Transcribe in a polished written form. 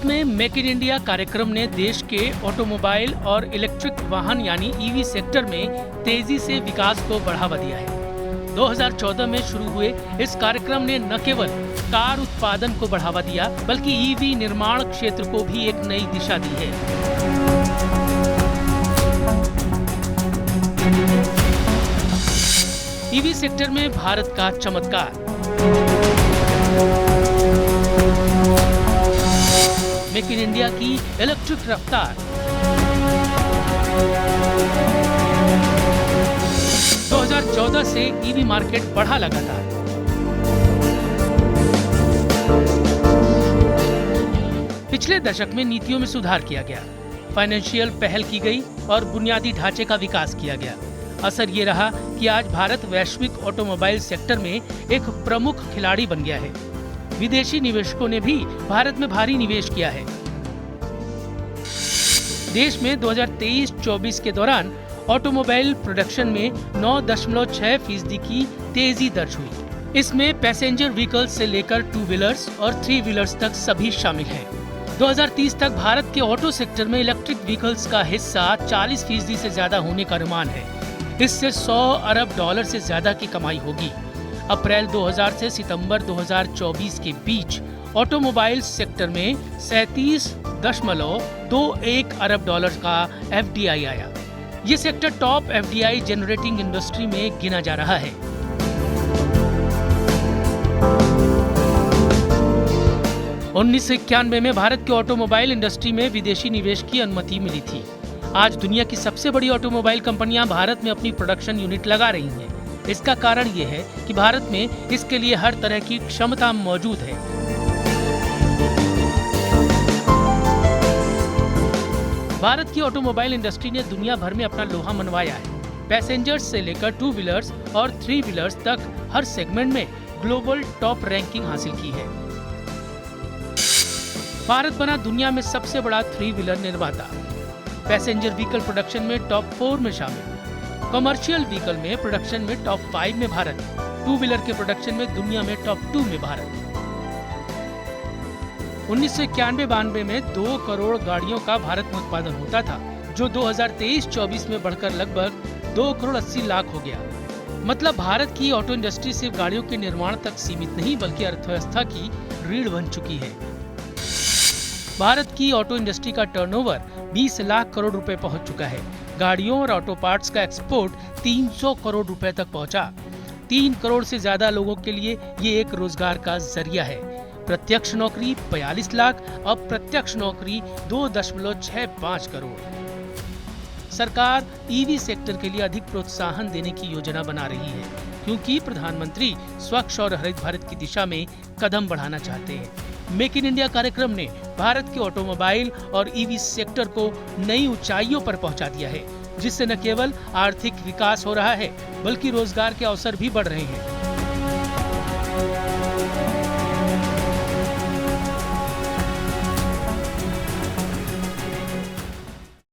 में make in India कार्यक्रम ने देश के ऑटोमोबाइल और इलेक्ट्रिक वाहन यानी ईवी सेक्टर में तेजी से विकास को बढ़ावा दिया है। 2014 में शुरू हुए इस कार्यक्रम ने न केवल कार उत्पादन को बढ़ावा दिया बल्कि ईवी निर्माण क्षेत्र को भी एक नई दिशा दी है। ईवी सेक्टर में भारत का चमत्कार। मेक इन इंडिया की इलेक्ट्रिक रफ्तार। 2014 से ईवी मार्केट बढ़ा लगातार। पिछले दशक में नीतियों में सुधार किया गया, फाइनेंशियल पहल की गई और बुनियादी ढांचे का विकास किया गया। असर ये रहा कि आज भारत वैश्विक ऑटोमोबाइल सेक्टर में एक प्रमुख खिलाड़ी बन गया है। विदेशी निवेशकों ने भी भारत में भारी निवेश किया है। देश में 2023-24 के दौरान ऑटोमोबाइल प्रोडक्शन में 9.6% की तेजी दर्ज हुई। इसमें पैसेंजर व्हीकल्स से लेकर 2 व्हीलर्स और 3 व्हीलर्स तक सभी शामिल हैं। 2030 तक भारत के ऑटो सेक्टर में इलेक्ट्रिक व्हीकल्स का हिस्सा 40% से ज्यादा होने का अनुमान है। इससे $100 अरब से ज्यादा की कमाई होगी। अप्रैल 2000 से सितंबर 2024 के बीच ऑटोमोबाइल सेक्टर में 37.21 अरब डॉलर का FDI आया। ये sector top FDI generating industry में गिना जा रहा है। उन्नीस सौ 91 में भारत के ऑटोमोबाइल इंडस्ट्री में विदेशी निवेश की अनुमति मिली थी। आज दुनिया की सबसे बड़ी ऑटोमोबाइल कंपनियां भारत में अपनी प्रोडक्शन यूनिट लगा रही हैं। इसका कारण ये है कि भारत में इसके लिए हर तरह की क्षमता मौजूद है। भारत की ऑटोमोबाइल इंडस्ट्री ने दुनिया भर में अपना लोहा मनवाया है। पैसेंजर्स से लेकर 2 व्हीलर्स और 3 व्हीलर्स तक हर सेगमेंट में ग्लोबल टॉप रैंकिंग हासिल की है। भारत बना दुनिया में सबसे बड़ा 3 व्हीलर निर्माता। पैसेंजर व्हीकल प्रोडक्शन में टॉप 4 में शामिल। कमर्शियल व्हीकल में प्रोडक्शन में टॉप 5 में भारत। 2 व्हीलर के प्रोडक्शन में दुनिया में टॉप 2 में भारत। 1991-92 में 2 करोड़ गाड़ियों का भारत में उत्पादन होता था, जो 2023-24 में बढ़कर लगभग 2 करोड़ 80 लाख हो गया। मतलब भारत की ऑटो इंडस्ट्री सिर्फ गाड़ियों के निर्माण तक सीमित नहीं बल्कि अर्थव्यवस्था की रीढ़ बन चुकी है। भारत की ऑटो इंडस्ट्री का टर्नओवर 20 लाख करोड़ रुपए पहुंच चुका है। गाड़ियों और ऑटो पार्ट्स का एक्सपोर्ट 300 करोड़ रुपए तक पहुंचा। 3 करोड़ से ज्यादा लोगों के लिए ये एक रोजगार का जरिया है। प्रत्यक्ष नौकरी 42 लाख, अप्रत्यक्ष नौकरी 2.65 करोड़। सरकार ईवी सेक्टर के लिए अधिक प्रोत्साहन देने की योजना बना रही है, क्योंकि प्रधानमंत्री स्वच्छ और हरित भारत की दिशा में कदम बढ़ाना चाहते हैं। मेक इन इंडिया कार्यक्रम ने भारत के ऑटोमोबाइल और ईवी सेक्टर को नई ऊंचाइयों पर पहुंचा दिया है, जिससे न केवल आर्थिक विकास हो रहा है बल्कि रोजगार के अवसर भी बढ़ रहे हैं।